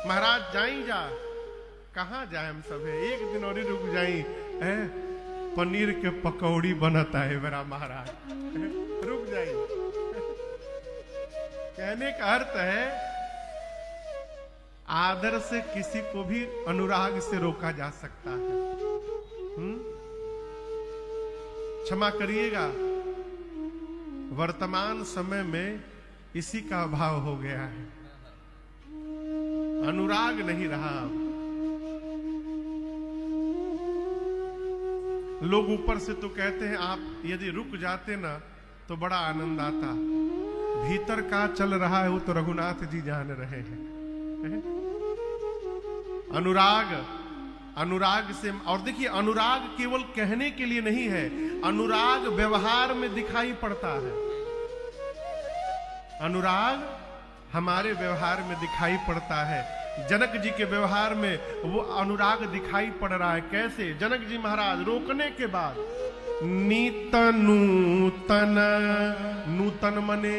महाराज जाई जा, कहाँ जाए हम सब है, एक दिन और ही रुक जाई, पनीर के पकौड़ी बनता है मेरा महाराज, रुक जाई। कहने का अर्थ है आदर से किसी को भी अनुराग से रोका जा सकता है। क्षमा करिएगा, वर्तमान समय में इसी का अभाव हो गया है, अनुराग नहीं रहा। लोग ऊपर से तो कहते हैं आप यदि रुक जाते ना तो बड़ा आनंद आता, भीतर का चल रहा है वो तो रघुनाथ जी जान रहे हैं। अनुराग, अनुराग से, और देखिए अनुराग केवल कहने के लिए नहीं है, अनुराग व्यवहार में दिखाई पड़ता है। अनुराग हमारे व्यवहार में दिखाई पड़ता है। जनक जी के व्यवहार में वो अनुराग दिखाई पड़ रहा है। कैसे? जनक जी महाराज रोकने के बाद नित नूतन, नूतन मने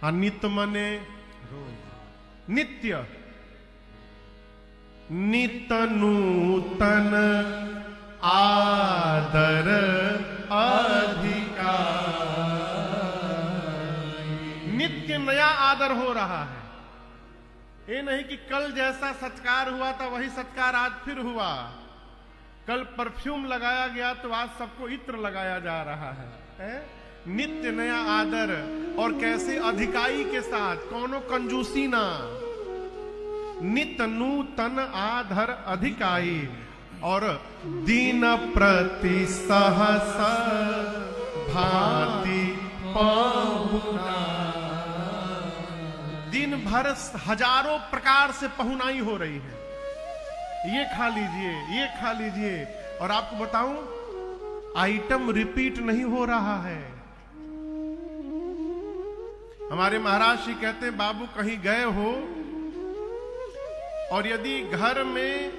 अनित मने नित्य, नित नूतन आदर अधिकार, नित्य नया आदर हो रहा है। ये नहीं कि कल जैसा सत्कार हुआ था वही सत्कार आज फिर हुआ, कल परफ्यूम लगाया गया तो आज सबको इत्र लगाया जा रहा है। नित्य नया आदर, और कैसे? अधिकाई के साथ, कौनो कंजूसी ना। नित नूतन आधर अधिकाई, और दीन प्रति सहस भांति पहुना। दिन भर हजारों प्रकार से पहुनाई हो रही है, ये खा लीजिए, ये खा लीजिए, और आपको बताऊं आइटम रिपीट नहीं हो रहा है। हमारे महाराज जी कहते हैं बाबू कहीं गए हो और यदि घर में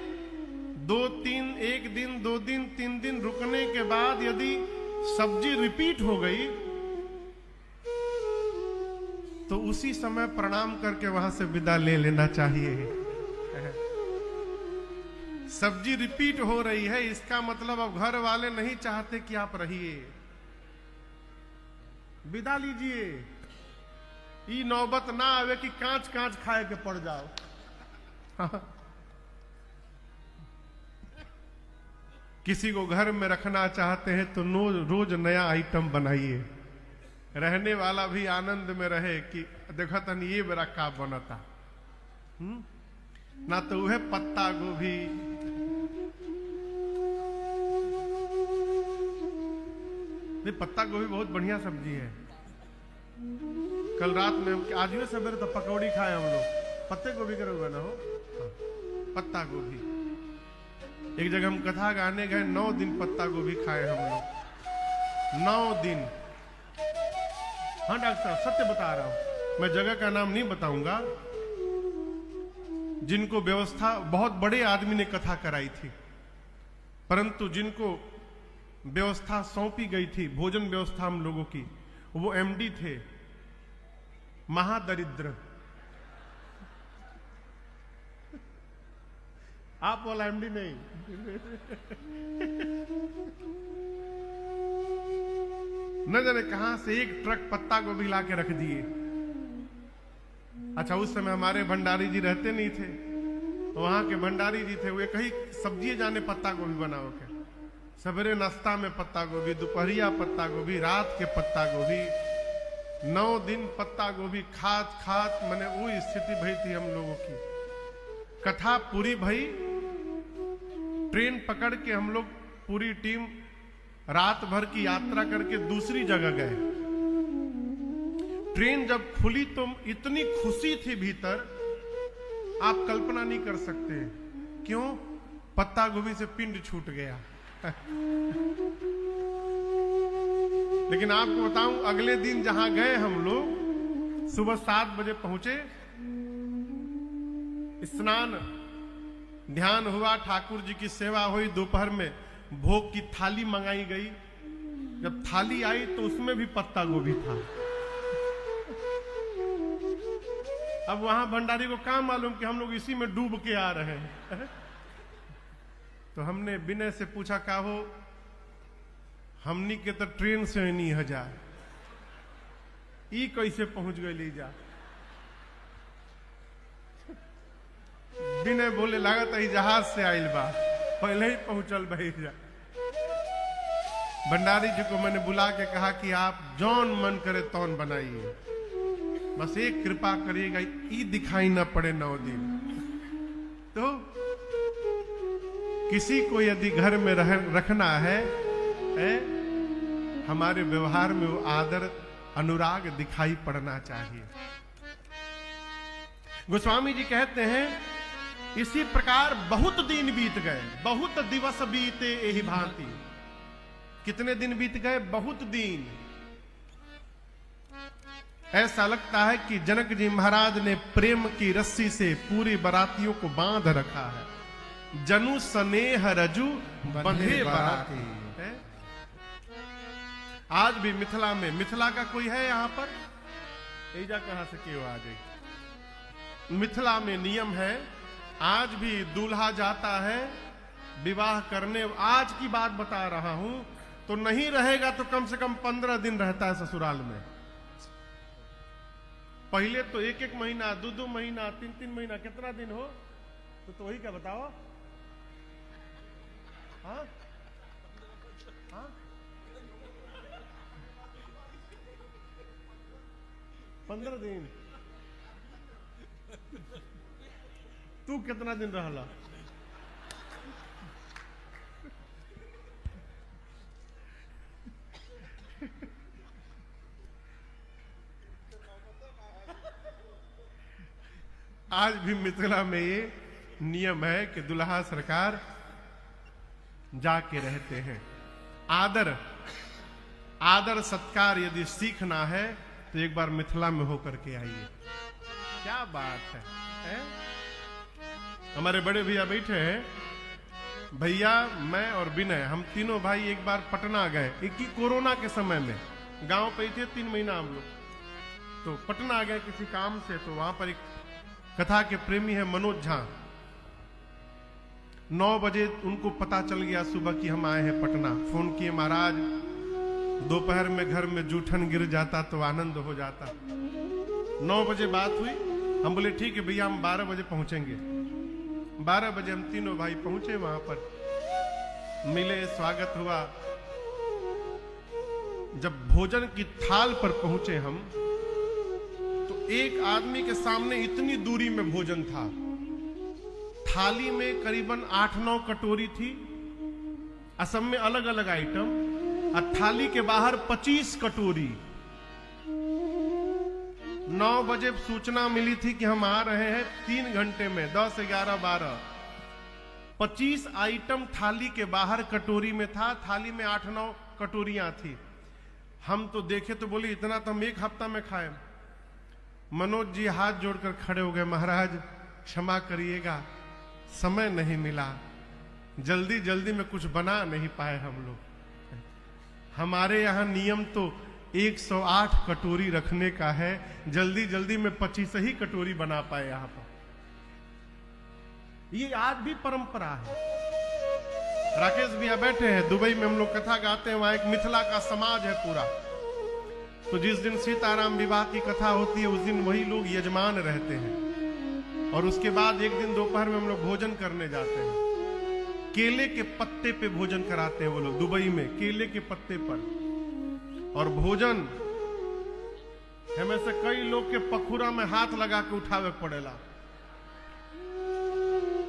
2-3, 1 दिन 2 दिन 3 दिन रुकने के बाद यदि सब्जी रिपीट हो गई तो उसी समय प्रणाम करके वहां से विदा ले लेना चाहिए। सब्जी रिपीट हो रही है, इसका मतलब अब घर वाले नहीं चाहते कि आप रहिए, विदा लीजिए। ये नौबत ना आवे कि कांच कांच खाए के पड़ जाओ। किसी को घर में रखना चाहते हैं तो रोज नया आइटम बनाइए, रहने वाला भी आनंद में रहे कि देखा तन ये मेरा का बनता। ना तो वह पत्ता गोभी, पत्ता गोभी बहुत बढ़िया सब्जी है। कल रात में, आज भी सवेरे तो पकौड़ी खाए हम लोग, पत्ते गोभी का रोगा ना हो, पत्ता गोभी। एक जगह हम कथा गाने गए, 9 दिन पत्ता गोभी खाए हम लोग, 9 दिन। हाँ डॉक्टर साहब सत्य बता रहा हूं, मैं जगह का नाम नहीं बताऊंगा। जिनको व्यवस्था, बहुत बड़े आदमी ने कथा कराई थी, परंतु जिनको व्यवस्था सौंपी गई थी, भोजन व्यवस्था हम लोगों की, वो एमडी थे, महादरिद्र। आप वाला एमडी नहीं। न जाने कहां से एक ट्रक पत्ता गोभी ला के रख दिए। अच्छा, उस समय हमारे भंडारी जी रहते नहीं थे, तो वहां के भंडारी जी थे, वो कहीं सब्जी जाने पत्ता गोभी बनाओ के, सवेरे नाश्ता में पत्ता गोभी, दोपहरिया पत्ता गोभी, रात के पत्ता गोभी, 9 दिन पत्ता गोभी खात खात मैंने वो स्थिति भई थी हम लोगों की। कथा पूरी भई, ट्रेन पकड़ के हम लोग पूरी टीम रात भर की यात्रा करके दूसरी जगह गए। ट्रेन जब खुली तो इतनी खुशी थी भीतर, आप कल्पना नहीं कर सकते। क्यों? पत्ता गोभी से पिंड छूट गया। लेकिन आपको बताऊं, अगले दिन जहां गए हम लोग, सुबह 7 बजे पहुंचे, स्नान ध्यान हुआ, ठाकुर जी की सेवा हुई, दोपहर में भोग की थाली मंगाई गई। जब थाली आई तो उसमें भी पत्ता गोभी था। अब वहां भंडारी को क्या मालूम कि हम लोग इसी में डूब के आ रहे हैं। तो हमने विनय से पूछा, का हो हमनी के तो ट्रेन से नहीं हजार, ई कैसे पहुंच गए लीजा? विनय बोले, लागत है जहाज से आइल बा, पहले ही पहुंचल भैया। भंडारी जी को मैंने बुला के कहा कि आप जौन मन करे तौन बनाइए, बस एक कृपा करिएगा, ई दिखाई ना पड़े 9 दिन। तो किसी को यदि घर में रखना है, हमारे व्यवहार में वो आदर अनुराग दिखाई पड़ना चाहिए। गोस्वामी जी कहते हैं, इसी प्रकार बहुत दिन बीत गए, बहुत दिवस बीते यही भांति। कितने दिन बीत गए? बहुत दिन। ऐसा लगता है कि जनक जी महाराज ने प्रेम की रस्सी से पूरी बारातियों को बांध रखा है। जनु स्नेह रजू बंधे बाराती। आज भी मिथिला में, मिथिला का कोई है यहां पर? एजा कहां से क्यों आ गई? मिथिला में नियम है, आज भी दूल्हा जाता है विवाह करने, आज की बात बता रहा हूं, तो नहीं रहेगा तो कम से कम 15 दिन रहता है ससुराल में। पहले तो 1-1 महीना, 2-2 महीना, 3-3 महीना, कितना दिन हो तो वही क्या बताओ? हाँ? हाँ? 15 दिन। तू कितना दिन रहला? आज भी मिथिला में ये नियम है कि दुल्हा सरकार जाके रहते हैं। आदर सत्कार यदि सीखना है तो एक बार मिथिला में होकर के आइए। क्या बात है? हमारे बड़े भैया बैठे हैं, भैया, मैं और विनय, हम तीनों भाई एक बार पटना गए, कोरोना के समय में। गांव पे थे 3 महीना हम लोग, तो पटना गए किसी काम से। तो वहां पर एक कथा के प्रेमी है मनोज झा। 9 बजे उनको पता चल गया सुबह कि हम आए हैं पटना। फोन किए, महाराज दोपहर में घर में जूठन गिर जाता तो आनंद हो जाता। 9 बजे बात हुई, हम बोले ठीक है भैया, हम 12 बजे पहुंचेंगे। 12 बजे हम तीनों भाई पहुंचे, वहां पर मिले, स्वागत हुआ। जब भोजन की थाल पर पहुंचे हम, तो एक आदमी के सामने इतनी दूरी में भोजन था। थाली में करीबन 8-9 कटोरी थी, असम में अलग अलग आइटम, और थाली के बाहर 25 कटोरी। 9 बजे सूचना मिली थी कि हम आ रहे हैं 3 घंटे में, 10, 11, 12। 25 आइटम थाली के बाहर कटोरी में था। थाली में 8-9 कटोरियां थी। हम तो देखे तो बोले इतना तो हम 1 हफ्ता में खाए। मनोज जी हाथ जोड़कर खड़े हो गए, महाराज क्षमा करिएगा, समय नहीं मिला, जल्दी जल्दी में कुछ बना नहीं पाए हम लोग। हमारे यहाँ नियम तो 108 कटोरी रखने का है, जल्दी जल्दी में 25 ही कटोरी बना पाए यहाँ पर। ये आज भी परंपरा है। राकेश भैया बैठे हैं, दुबई में हम लोग कथा गाते हैं, वहां एक मिथिला का समाज है पूरा। तो जिस दिन सीताराम विवाह की कथा होती है, उस दिन वही लोग यजमान रहते हैं। और उसके बाद एक दिन दोपहर में हम लोग भोजन करने जाते हैं। केले के पत्ते पे भोजन कराते हैं वो लोग दुबई में, केले के पत्ते पर। और भोजन हमें से कई लोग के पखुरा में हाथ लगा के उठावे पड़ेला।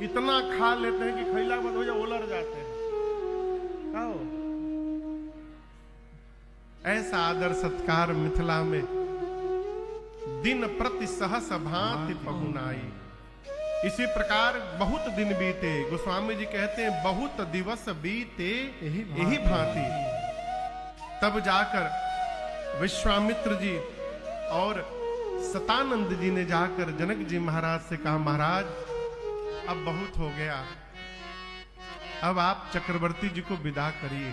इतना खा लेते हैं कि खैला मत हो जा उलर जाते हैं। आओ, ऐसा आदर सत्कार मिथिला में दिन प्रति सहस भांति पहुनाई। इसी प्रकार बहुत दिन बीते। गोस्वामी जी कहते हैं बहुत दिवस बीते यही भांति। तब जाकर विश्वामित्र जी और सतानंद जी ने जाकर जनक जी महाराज से कहा, महाराज अब बहुत हो गया, अब आप चक्रवर्ती जी को विदा करिए।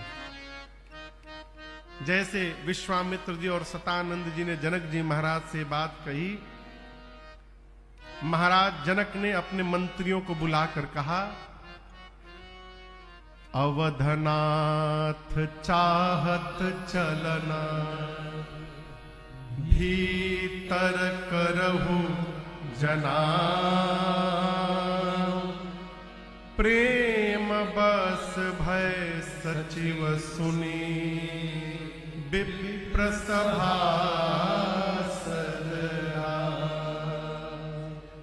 जैसे विश्वामित्र जी और सतानंद जी ने जनक जी महाराज से बात कही, महाराज जनक ने अपने मंत्रियों को बुलाकर कहा, अवधनाथ चाहत चलना, भीतर करहु जना, प्रेम बस भय सचिव सुनी, विप्र सभा सदरा।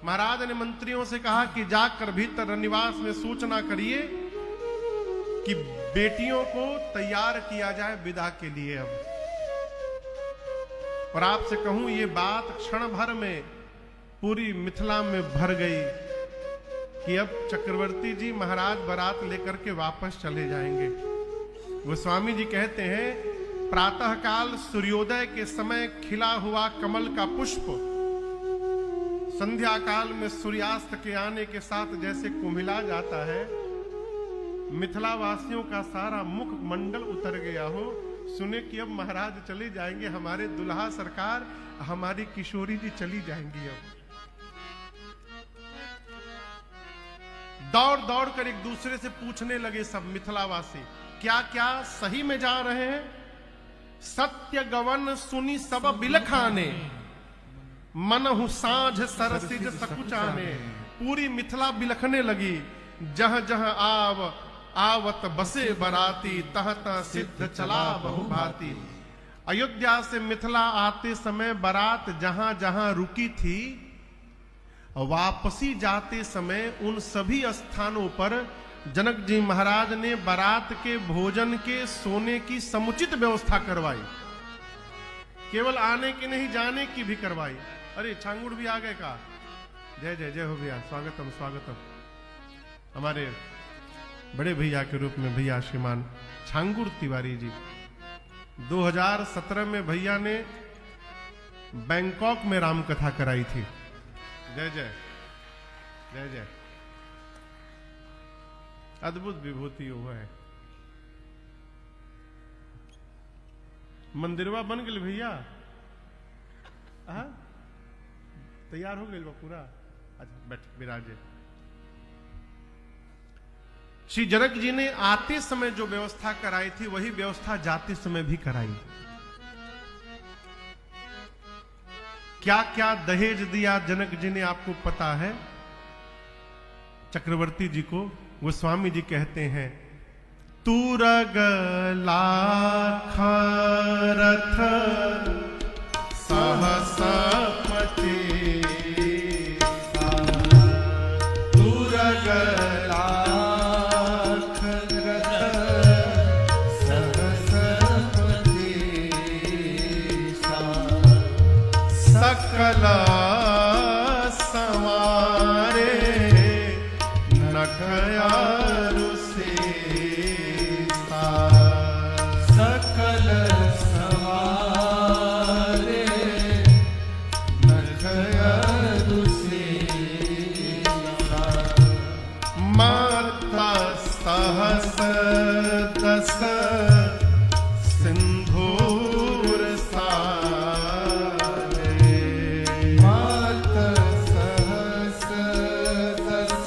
महाराज ने मंत्रियों से कहा कि जाकर भीतर रनिवास में सूचना करिए कि बेटियों को तैयार किया जाए विदा के लिए। अब और आपसे कहूं, ये बात क्षण भर में पूरी मिथिला में भर गई कि अब चक्रवर्ती जी महाराज बारात लेकर के वापस चले जाएंगे। गोस्वामी जी कहते हैं, प्रातः काल सूर्योदय के समय खिला हुआ कमल का पुष्प संध्या काल में सूर्यास्त के आने के साथ जैसे कुम्हिला जाता है, मिथिला वासियों का सारा मुख मंडल उतर गया हो। सुने कि अब महाराज चले जाएंगे, हमारे दुल्हा सरकार, हमारी किशोरी जी चली जाएंगी। अब दौड़ दौड़ कर एक दूसरे से पूछने लगे सब मिथिलावासी, क्या क्या सही में जा रहे हैं? सत्य गवन सुनी सब बिलखाने, मनहु साँझ सरसिज सकुचाने। पूरी मिथिला बिलखने लगी। जहां जहां आवत बसे बराती, तह तह सिद्ध चला बहुभाती। अयोध्या से मिथिला आते समय बारात जहां जहां रुकी थी, वापसी जाते समय उन सभी स्थानों पर जनक जी महाराज ने बारात के भोजन के सोने की समुचित व्यवस्था करवाई। केवल आने की नहीं, जाने की भी करवाई। अरे छांगुड़ भी आ गए का? जय जय जय हो भैया, स्वागतम स्वागतम। हमारे बड़े भैया के रूप में भैया श्रीमान छांगुड़ तिवारी जी 2017 में भैया ने बैंकॉक में रामकथा कराई थी। जय जय जय जय। अद्भुत विभूति हुआ है। मंदिरवा बन गए भैया, तैयार हो गए पूरा। अच्छा बैठ विराजे। श्री जनक जी ने आते समय जो व्यवस्था कराई थी, वही व्यवस्था जाते समय भी कराई। क्या क्या दहेज दिया जनक जी ने, आपको पता है? चक्रवर्ती जी को गोस्वामी जी कहते हैं, तुरग लाख रथ सहसपति, तुरग लाख रथ सहसपति, सकल संवारे नखयारु सेसा, सकल संवारे नखयारु सेसा। माता सहस दस सिंधूर सारे, माता सहस दस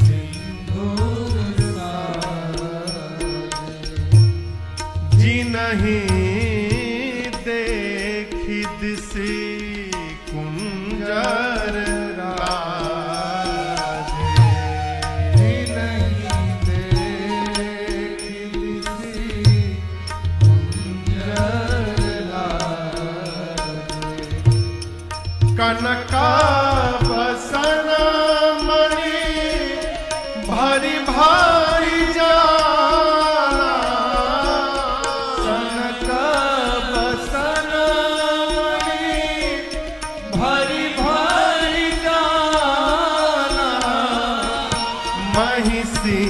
सिंधूर सारे। जी नहीं देखी दिसी कुंजर राजे, जी नहीं देखी दिसी कुंजर राजे। कनकाभसन मणि भारी भारी जाला, कनकाभसन मणि भारी भारी जाला। महिषी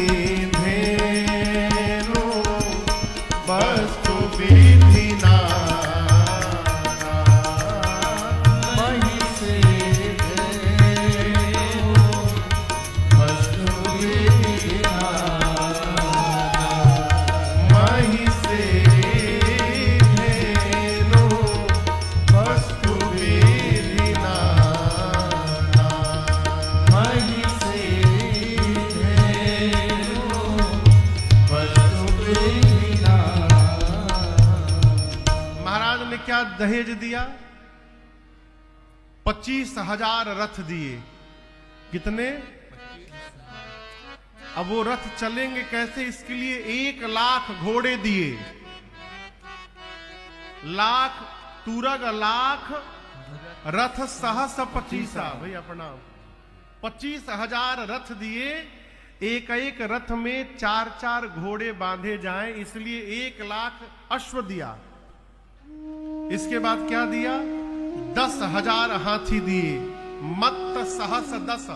धेनु वस्तु विधि नाना, महिषी धेनु वस्तु विधि नाना, महिषी धेनु वस्तु विधि नाना। दहेज दिया? 25,000 रथ दिए। कितने? अब वो रथ चलेंगे कैसे, इसके लिए 1,00,000 घोड़े दिए। लाख तुरग लाख रथ सहस 25। भैया प्रणाम। 25,000 रथ दिए। एक एक रथ में 4-4 घोड़े बांधे जाएं, इसलिए 1,00,000 अश्व दिया। इसके बाद क्या दिया? 10,000 हाथी दिए। मत्त सहस 10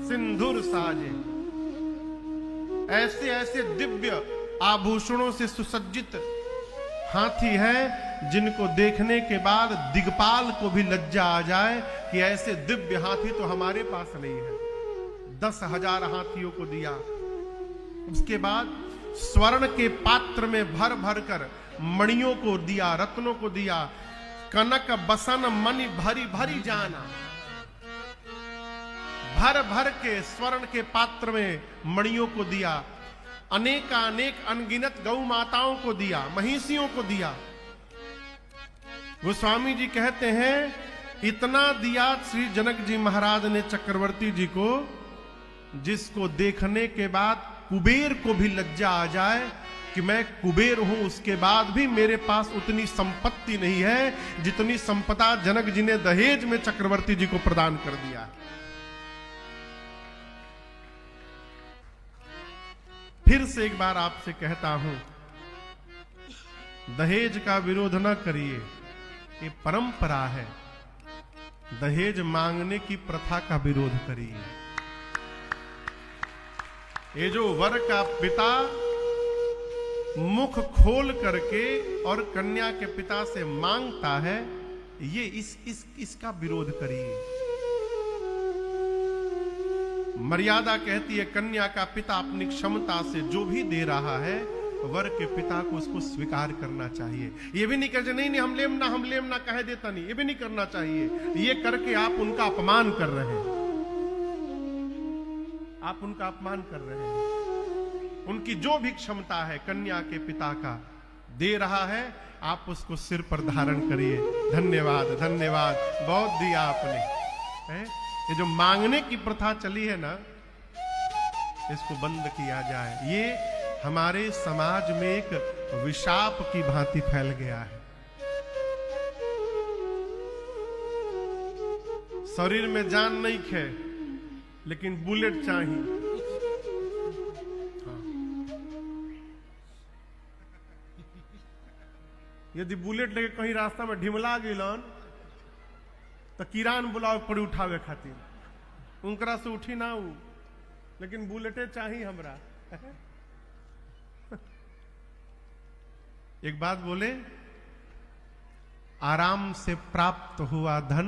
सिंधुर साजे। ऐसे ऐसे दिव्य आभूषणों से सुसज्जित हाथी है जिनको देखने के बाद दिग्पाल को भी लज्जा आ जाए कि ऐसे दिव्य हाथी तो हमारे पास नहीं है। 10,000 हाथियों को दिया। उसके बाद स्वर्ण के पात्र में भर भर कर मणियों को दिया, रत्नों को दिया। कनक बसन मणि भरी भरी जाना। भर भर के स्वर्ण के पात्र में मणियों को दिया। अनेकानेक अनगिनत गौ माताओं को दिया, महिषियों को दिया। गोस्वामी जी कहते हैं इतना दिया श्री जनक जी महाराज ने चक्रवर्ती जी को, जिसको देखने के बाद कुबेर को भी लज्जा आ जाए कि मैं कुबेर हूं, उसके बाद भी मेरे पास उतनी संपत्ति नहीं है जितनी संपदा जनक जी ने दहेज में चक्रवर्ती जी को प्रदान कर दिया। फिर से एक बार आपसे कहता हूं, दहेज का विरोध न करिए, ये परंपरा है। दहेज मांगने की प्रथा का विरोध करिए। ये जो वर का पिता मुख खोल करके और कन्या के पिता से मांगता है, ये इसका विरोध करिए। मर्यादा कहती है कन्या का पिता अपनी क्षमता से जो भी दे रहा है, वर के पिता को उसको स्वीकार करना चाहिए। ये भी नहीं कहते नहीं हम लेम ना कह देता नहीं, ये भी नहीं करना चाहिए। ये करके आप उनका अपमान कर रहे हैं। आप उनका अपमान कर रहे हैं। उनकी जो भी क्षमता है कन्या के पिता का दे रहा है, आप उसको सिर पर धारण करिए। धन्यवाद धन्यवाद, बहुत दिया आपने है? ये जो मांगने की प्रथा चली है ना, इसको बंद किया जाए। ये हमारे समाज में एक विषाप की भांति फैल गया है। शरीर में जान नहीं खे, लेकिन बुलेट चाहिए। यदि बुलेट लेके कहीं रास्ता में ढिमला गिलन तो किरान बुलाओ पड़ी उठावे खातिर, उनकरा से उठी ना उ, लेकिन बुलेटे चाहिए हमरा। एक बात बोले, आराम से प्राप्त हुआ धन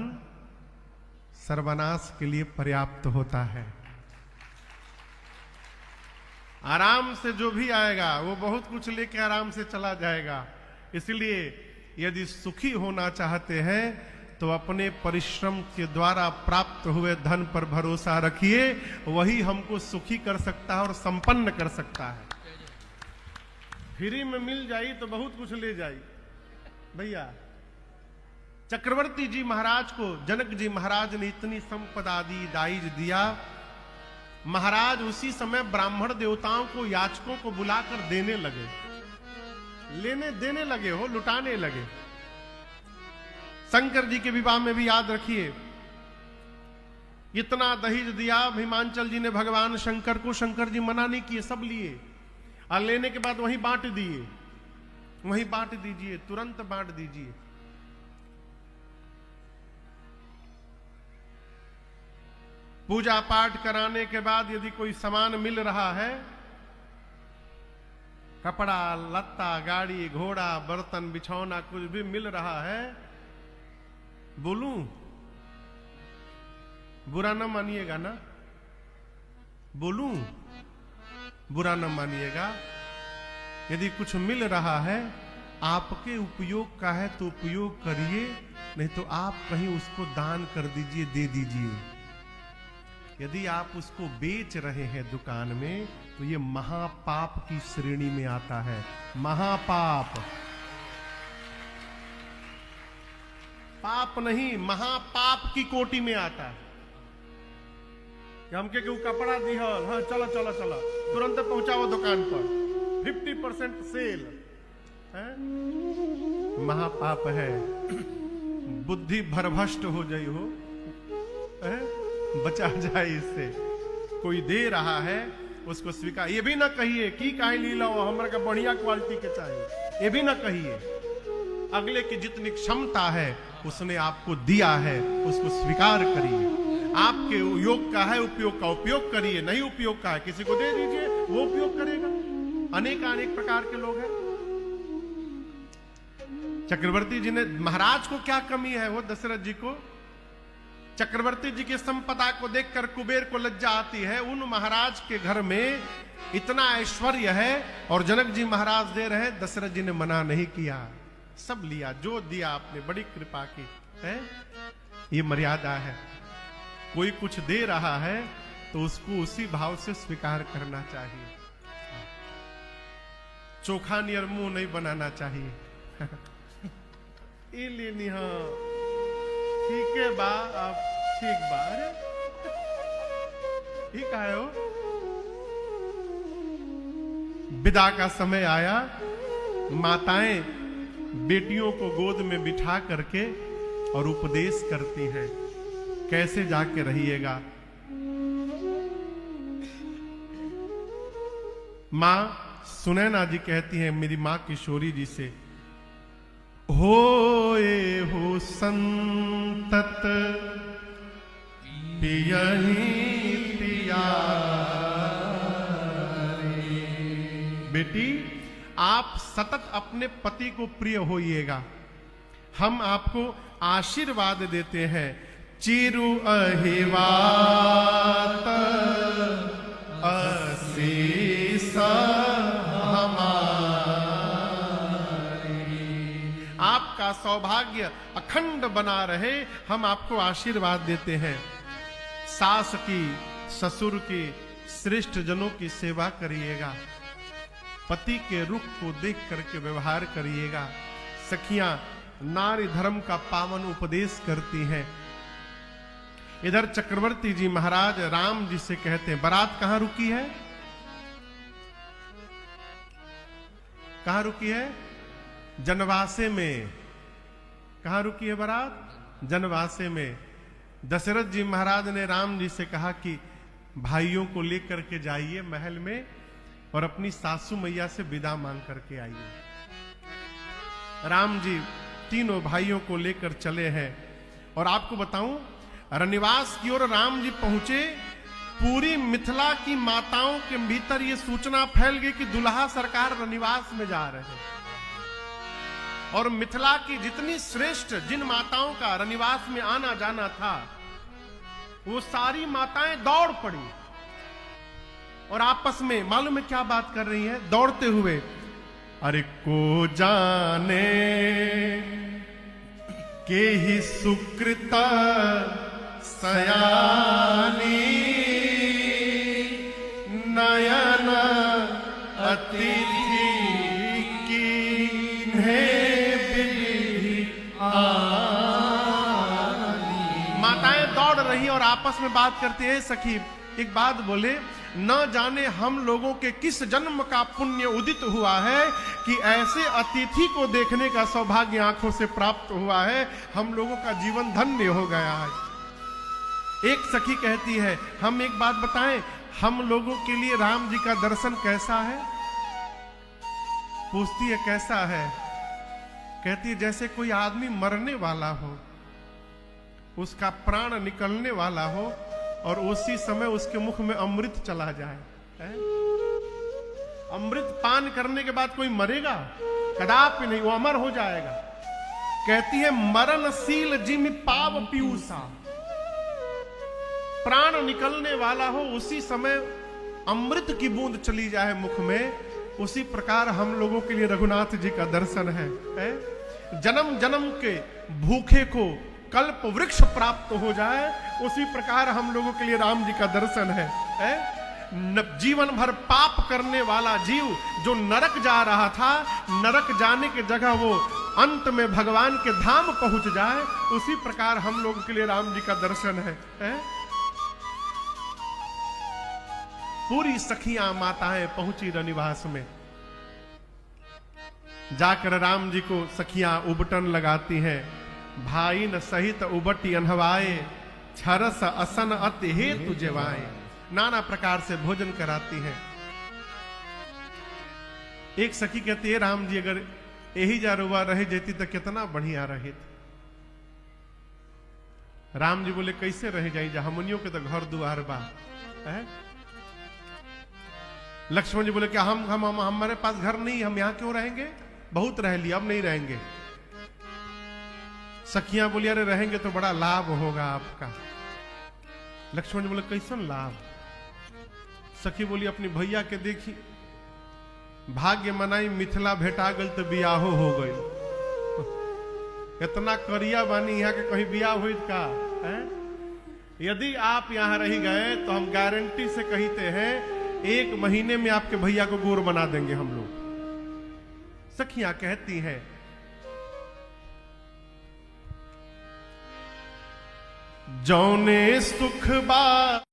सर्वनाश के लिए पर्याप्त होता है। आराम से जो भी आएगा वो बहुत कुछ लेके आराम से चला जाएगा। इसलिए यदि सुखी होना चाहते हैं तो अपने परिश्रम के द्वारा प्राप्त हुए धन पर भरोसा रखिए, वही हमको सुखी कर सकता है और संपन्न कर सकता है। फ्री में मिल जाई तो बहुत कुछ ले जाई। भैया चक्रवर्ती जी महाराज को जनक जी महाराज ने इतनी संपदा दी, दाइज दिया। महाराज उसी समय ब्राह्मण देवताओं को, याचकों को बुलाकर देने लगे, लेने देने लगे हो, लुटाने लगे। शंकर जी के विवाह में भी याद रखिए, इतना दहेज दिया हिमांचल जी ने भगवान शंकर को, शंकर जी मना नहीं किए, सब लिए और लेने के बाद वहीं बांट दिए। वहीं बांट दीजिए, तुरंत बांट दीजिए। पूजा पाठ कराने के बाद यदि कोई सामान मिल रहा है, कपड़ा लत्ता, गाड़ी घोड़ा, बर्तन बिछौना, कुछ भी मिल रहा है, बोलूं बुरा न मानिएगा ना, बोलूं बुरा न मानिएगा। यदि कुछ मिल रहा है आपके उपयोग का है तो उपयोग करिए, नहीं तो आप कहीं उसको दान कर दीजिए, दे दीजिए। यदि आप उसको बेच रहे हैं दुकान में तो ये महापाप की श्रेणी में आता है। महापाप। पाप नहीं, महापाप की कोटि में आता है कि हमके केहू कपड़ा दिहल, हाँ चलो चलो चलो, तुरंत पहुंचाओ दुकान पर, 50% सेल है? महापाप है। बुद्धि भरभष्ट हो जाई हो, है? बचा जाए इससे। कोई दे रहा है उसको स्वीकार, ये भी ना कहिए कि काहे लीला हो, हमरा का बढ़िया क्वालिटी के चाहिए, ये भी ना कहिए। अगले की जितनी क्षमता है उसने आपको दिया है, उसको स्वीकार करिए। आपके योग का है उपयोग का उपयोग करिए, नहीं उपयोग का है किसी को दे दीजिए, वो उपयोग करेगा। अनेक प्रकार के लोग हैं। चक्रवर्ती जी ने, महाराज को क्या कमी है, वो दशरथ जी को, चक्रवर्ती जी की संपदा को देखकर कुबेर को लज्जा आती है। उन महाराज के घर में इतना ऐश्वर्य है और जनक जी महाराज दे रहे, दशरथ जी ने मना नहीं किया, सब लिया, जो दिया आपने, बड़ी कृपा की है। ये मर्यादा है। कोई कुछ दे रहा है तो उसको उसी भाव से स्वीकार करना चाहिए। चोखा नियर मुंह नहीं बनाना चाहिए। लेनी हाँ ठीक है बा, आप ठीक बा, अरे ठीक है हो। विदा का समय आया, माताएं बेटियों को गोद में बिठा करके और उपदेश करती हैं, कैसे जाके रहिएगा। मां सुनैना जी कहती हैं मेरी मां किशोरी जी से, होए हो संतत पियहि पियारे। बेटी आप सतत अपने पति को प्रिय होइएगा। हम आपको आशीर्वाद देते हैं, चिरु अहिवात अशीष हमारी। आपका सौभाग्य अखंड बना रहे, हम आपको आशीर्वाद देते हैं। सास की, ससुर की, श्रेष्ठ जनों की सेवा करिएगा। पति के रुख को देख करके व्यवहार करिएगा। सखियां नारी धर्म का पावन उपदेश करती हैं। इधर चक्रवर्ती जी महाराज राम जी से कहते हैं, बारात कहां रुकी है? कहां रुकी है? जनवासे में। कहां रुकी है बारात? जनवासे में। दशरथ जी महाराज ने राम जी से कहा कि भाइयों को लेकर के जाइए महल में और अपनी सासू मैया से विदा मांग करके आइए। राम जी तीनों भाइयों को लेकर चले हैं। और आपको बताऊं, रनिवास की ओर राम जी पहुंचे, पूरी मिथिला की माताओं के भीतर यह सूचना फैल गई कि दुल्हा सरकार रनिवास में जा रहे हैं। और मिथिला की जितनी श्रेष्ठ जिन माताओं का रनिवास में आना जाना था, वो सारी माताएं दौड़ पड़ी और आपस में मालूम है क्या बात कर रही हैं? दौड़ते हुए, अरे को जाने के ही सुकृत सयानी नयन अतिथि कीन्हे माताएं दौड़ रही और आपस में बात करती है। सखी एक बात बोले, न जाने हम लोगों के किस जन्म का पुण्य उदित हुआ है कि ऐसे अतिथि को देखने का सौभाग्य आंखों से प्राप्त हुआ है। हम लोगों का जीवन धन्य हो गया है। एक सखी कहती है, हम एक बात बताएं, हम लोगों के लिए राम जी का दर्शन कैसा है? पूछती है कैसा है? कहती है जैसे कोई आदमी मरने वाला हो, उसका प्राण निकलने वाला हो और उसी समय उसके मुख में अमृत चला जाए। अमृत पान करने के बाद कोई मरेगा? कदापि नहीं, वो अमर हो जाएगा। कहती है मरणशील जिम पाव पीयूषा, प्राण निकलने वाला हो उसी समय अमृत की बूंद चली जाए मुख में, उसी प्रकार हम लोगों के लिए रघुनाथ जी का दर्शन है। जन्म जन्म के भूखे को कल्प वृक्ष प्राप्त हो जाए, उसी प्रकार हम लोगों के लिए राम जी का दर्शन है। जीवन भर पाप करने वाला जीव जो नरक जा रहा था, नरक जाने की जगह वो अंत में भगवान के धाम पहुंच जाए, उसी प्रकार हम लोगों के लिए राम जी का दर्शन है? पूरी सखियां माताएं पहुंची रनिवास में, जाकर राम जी को सखियां उबटन लगाती हैं। भाई न सहित उबटी अनहवाए, छरस असन अति हेतु जेवाए। नाना प्रकार से भोजन कराती हैं। एक सखी कहती है, राम जी अगर यही जारुआ रह जेती तो कितना बढ़िया रहित। राम जी बोले, कैसे रह जाई, जा हमनियों के तो घर दुआर बा है? लक्ष्मण जी बोले, क्या हम हमारे पास घर नहीं, हम यहां क्यों रहेंगे, बहुत रह लिया, अब नहीं रहेंगे। सखियां बोली, अरे रहेंगे तो बड़ा लाभ होगा आपका। लक्ष्मण जी बोले, कैसन लाभ? सखी बोली, अपनी भैया के देखी, भाग्य मनाई मिथिला भेटा गल तो बियाहो हो गई। इतना करिया बानी यहाँ के कहीं बियाह हुई का है? यदि आप यहाँ रह गए तो हम गारंटी से कहते हैं 1 महीने में आपके भैया को गोर बना देंगे हम लोग। सखियां कहती हैं, जौने सुख बा